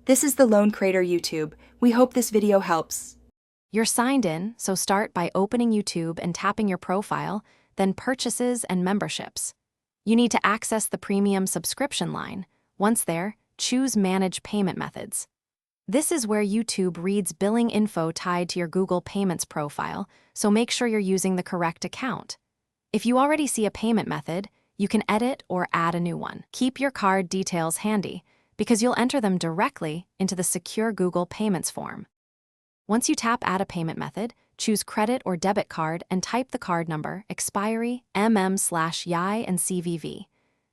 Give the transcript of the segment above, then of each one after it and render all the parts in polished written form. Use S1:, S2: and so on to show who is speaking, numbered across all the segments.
S1: This is the Loan Creator YouTube. We hope this video helps.
S2: You're signed in, so start by opening YouTube and tapping your profile, then Purchases and Memberships. You need to access the premium subscription line. Once there, choose Manage Payment Methods. This is where YouTube reads billing info tied to your Google Payments profile, so make sure you're using the correct account. If you already see a payment method, you can edit or add a new one. Keep your card details handy, because you'll enter them directly into the secure Google Payments form. Once you tap Add a Payment Method, choose Credit or Debit Card and type the card number, expiry, MM/YI, and CVV.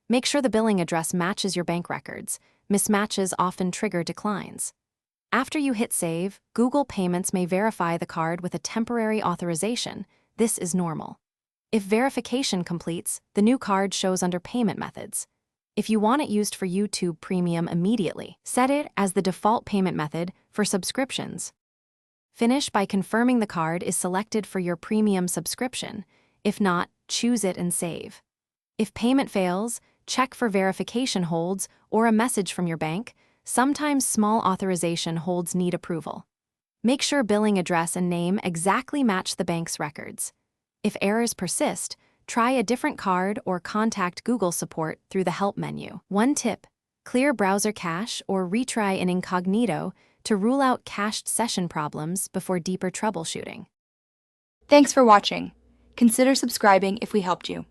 S2: Make sure the billing address matches your bank records. Mismatches often trigger declines. After you hit Save, Google Payments may verify the card with a temporary authorization. This is normal. If verification completes, the new card shows under Payment Methods. If you want it used for YouTube Premium immediately, set it as the default payment method for subscriptions. Finish by confirming the card is selected for your premium subscription. If not, choose it and save. If payment fails, check for verification holds or a message from your bank. Sometimes small authorization holds need approval. Make sure billing address and name exactly match the bank's records. If errors persist, try a different card or contact Google support through the Help menu. One tip: clear browser cache or retry in incognito to rule out cached session problems before deeper troubleshooting.
S1: Thanks for watching. Consider subscribing if we helped you.